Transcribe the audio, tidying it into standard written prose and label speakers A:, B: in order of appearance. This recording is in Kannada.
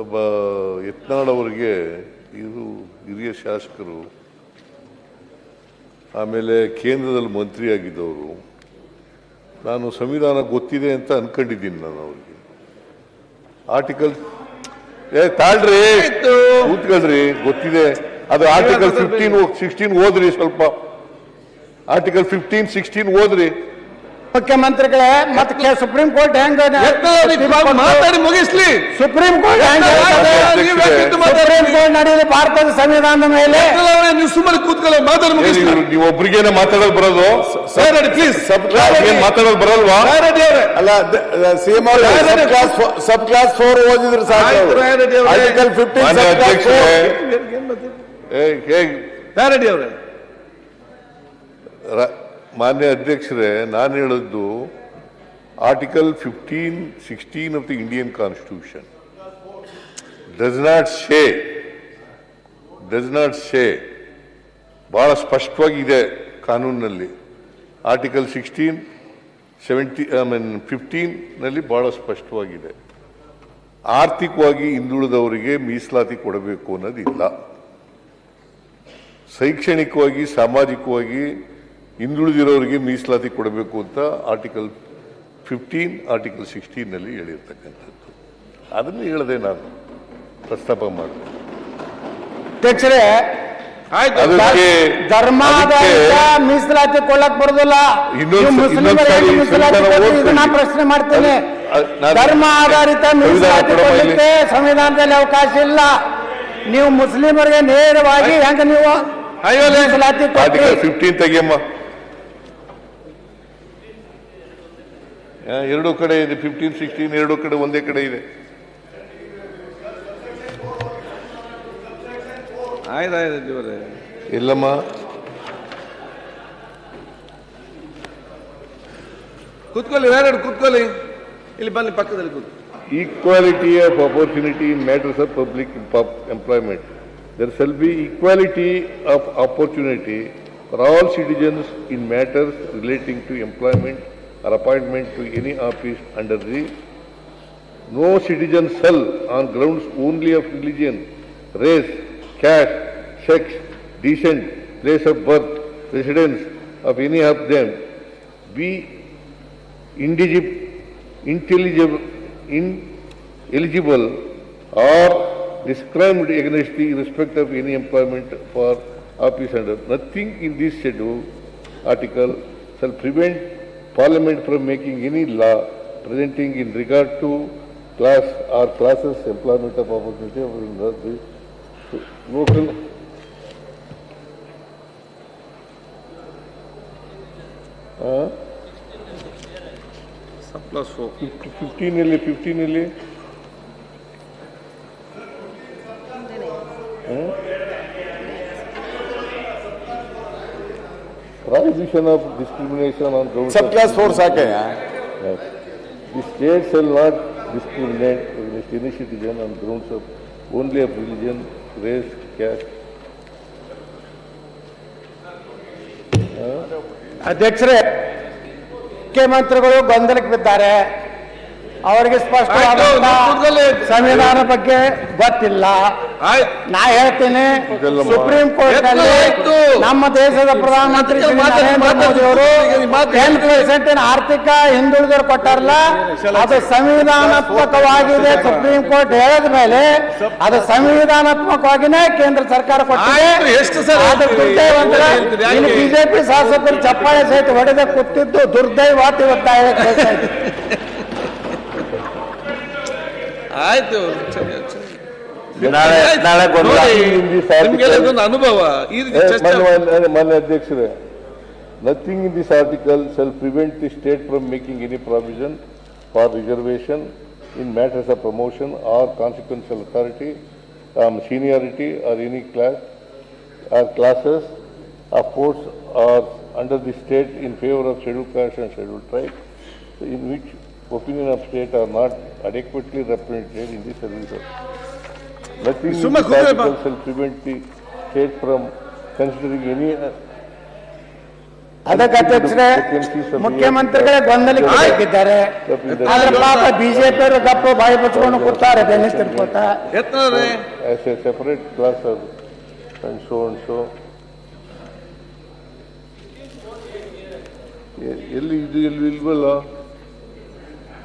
A: ಒಬ್ಬ ಯತ್ನಾಳ್ ಅವರಿಗೆ ಇವರು ಹಿರಿಯ ಶಾಸಕರು, ಆಮೇಲೆ ಕೇಂದ್ರದಲ್ಲಿ ಮಂತ್ರಿ ಆಗಿದ್ದವರು. ನಾನು ಸಂವಿಧಾನ ಗೊತ್ತಿದೆ ಅಂತ ಅನ್ಕೊಂಡಿದ್ದೀನಿ. ನಾನು ಅವ್ರಿಗೆ ಆರ್ಟಿಕಲ್ ತಾಳ್ರಿ ಕೂತ್ಕೊಳ್ರಿ, ಗೊತ್ತಿದೆ ಅದು. ಆರ್ಟಿಕಲ್ 16 ಓದ್ರಿ, ಸ್ವಲ್ಪ ಆರ್ಟಿಕಲ್ 15-16 ಓದ್ರಿ.
B: ಮುಖ್ಯಮಂತ್ರಿಗಳೇ ಮತ್ತೆ ಸುಪ್ರೀಂ ಕೋರ್ಟ್ ಹೆಂಗ
C: ಮಾತಾಡಿ ಮುಗಿಸ್ಲಿ.
B: ಸುಪ್ರೀಂ ಕೋರ್ಟ್ ನಡೆಯುವುದು ಭಾರತದ ಸಂವಿಧಾನದ ಮೇಲೆ.
C: ನೀವು ಸುಮ್ಮನೆ ಕೂತ್ಕೊಳ್ಳಿ, ಮಾತಾಡಿ ಮುಗಿಸ್ಲಿ.
A: ನೀವು ಒಬ್ರಿಗೇನೆ ಮಾತಾಡೋದು ಬರೋದು?
C: ಪ್ಲೀಸ್
A: ಮಾತಾಡೋದು ಬರಲ್ವಾ?
D: ಅಲ್ಲ, ಸಿಎಂ ಸಬ್ ಕ್ಲಾಸ್ 4 ಓದಿದ್ರು ಸಾಕು. ಆರ್ಟಿಕಲ್ 15
C: ರೆಡ್ಡಿ ಅವರೇ,
A: ಮಾನ್ಯ ಅಧ್ಯಕ್ಷರೇ, ನಾನು ಹೇಳಿದ್ದು article 15-16 of the Indian constitution does not say ಬಹಳ ಸ್ಪಷ್ಟವಾಗಿದೆ ಕಾನೂನಿನಲ್ಲಿ. ಆರ್ಟಿಕಲ್ 15 ಬಹಳ ಸ್ಪಷ್ಟವಾಗಿದೆ. ಆರ್ಥಿಕವಾಗಿ ಹಿಂದುಳಿದವರಿಗೆ ಮೀಸಲಾತಿ ಕೊಡಬೇಕು ಅನ್ನೋದಿಲ್ಲ. ಶೈಕ್ಷಣಿಕವಾಗಿ, ಸಾಮಾಜಿಕವಾಗಿ ಹಿಂದುಳಿದಿರೋರಿಗೆ ಮೀಸಲಾತಿ ಕೊಡಬೇಕು ಅಂತ ಆರ್ಟಿಕಲ್ 15, ಆರ್ಟಿಕಲ್ 16 ಹೇಳಿರ್ತಕ್ಕಂಥದ್ದು. ಅದನ್ನು ಹೇಳದೆ ನಾನು ಪ್ರಸ್ತಾಪ ಮಾಡಿದೆ.
B: ಅಧ್ಯಕ್ಷರೇ, ಧರ್ಮಾಧಾರಿತ ಮೀಸಲಾತಿ ಕೊಳ್ಳಕ್ ಬರುದಿಲ್ಲ. ನಾ ಪ್ರಶ್ನೆ ಮಾಡ್ತೇನೆ. ಧರ್ಮ ಆಧಾರಿತ ಮೀಸಲಾತಿ ಕೊಡಲಿಕ್ಕೆ ಸಂವಿಧಾನದಲ್ಲಿ ಅವಕಾಶ ಇಲ್ಲ. ನೀವು ಮುಸ್ಲಿಮರಿಗೆ ನೇರವಾಗಿ ಹೆಂಗ ನೀವು ಮೀಸಲಾತಿ ಕೊಟ್ರಿ?
A: 15 ತೆಗಿಯಮ್ಮ. ಎರಡೂ ಕಡೆ ಇದೆ. 15-16 ಎರಡೂ ಕಡೆ ಒಂದೇ ಕಡೆ ಇದೆ. ಇಲ್ಲಮ್ಮ,
C: ಕೂತ್ಕೊಳ್ಳಿ, ಕೂತ್ಕೊಳ್ಳಿ, ಇಲ್ಲಿ ಬನ್ನಿ, ಪಕ್ಕದಲ್ಲಿ ಕೂತ್ಕೊಳ್ಳಿ.
A: Equality of opportunity in matters of public employment. There shall be equality of opportunity for all citizens in matters relating to employment or appointment to any office under the no citizen shall, on grounds only of religion, race, caste, sex, descent, place of birth, residence of any of them, be ineligible or discriminated against in respect of any employment for office under. Nothing in this schedule article shall prevent Parliament from making any law presenting in regard to class or classes employment of opportunity of the local
C: +4
A: 15 prohibition of discrimination on grounds
D: सब क्लास 4 साके हैं.
A: Yes. The state shall not discriminate against any citizen on grounds of only of religion, race, caste.
B: ಅಧ್ಯಕ್ಷರೇ, ಮುಖ್ಯಮಂತ್ರಿಗಳು ಗೊಂದಲಕ್ಕೆ ಬಿದ್ದಾರೆ. ಅವರಿಗೆ ಸ್ಪಷ್ಟವಾದ ಸಂವಿಧಾನ ಬಗ್ಗೆ ಗೊತ್ತಿಲ್ಲ. ನಾ ಹೇಳ್ತೇನೆ, ಸುಪ್ರೀಂ ಕೋರ್ಟ್ ನಲ್ಲಿ ನಮ್ಮ ದೇಶದ ಪ್ರಧಾನಮಂತ್ರಿ ನರೇಂದ್ರ ಮೋದಿ ಅವರು 10% ಆರ್ಥಿಕ ಹಿಂದುಳಿದವರು ಕೊಟ್ಟಾರಲ್ಲ, ಅದು ಸಂವಿಧಾನಾತ್ಮಕವಾಗಿದೆ. ಸುಪ್ರೀಂ ಕೋರ್ಟ್ ಹೇಳಿದ ಮೇಲೆ ಅದು ಸಂವಿಧಾನಾತ್ಮಕವಾಗಿನೇ ಕೇಂದ್ರ ಸರ್ಕಾರ ಕೊಟ್ಟಿದೆ. ಬಿಜೆಪಿ ಶಾಸಕರು ಚಪ್ಪಾಳೆ ಸಹಿತ ಹೊಡೆದ ಕೂತಿದ್ದು ದುರ್ದೈವ ಒತ್ತಾಯ.
C: ಆಯ್ತು, ಅನುಭವ.
A: ಮಾನ್ಯ ಅಧ್ಯಕ್ಷರೇ, nothing in this article shall prevent the state from making any provision for reservation in matters of promotion or consequential authority, seniority or any class or classes of posts or under the state in favor of scheduled caste and scheduled tribe, in which opinion of state are not adequately represented in the services. Nothing in this article shall prevent the state from considering any
B: ಅದಕ್ಕೆ ಅಧ್ಯಕ್ಷರೇ ಮುಖ್ಯಮಂತ್ರಿಗಳೇ ಗೊಂದಲಕ್ಕೆ ಹಾಕಿದ್ದಾರೆ. ಆದ್ರೆ ಪಾಪ ಬಿಜೆಪಿ ಅವರು ಗಪ್ಪ ಬಾಯಿ ಬಚ್ಕೊಂಡು ಕೂತಾರೆ Benny ತಿರ್ಕೋತ.
C: ಎತ್ತನವ್ರೆ
A: as a separate class and so and so. ಎಲ್ಲಿ ಇದು ಎಲ್ಲಿ ಇಲ್ವಲ್ಲ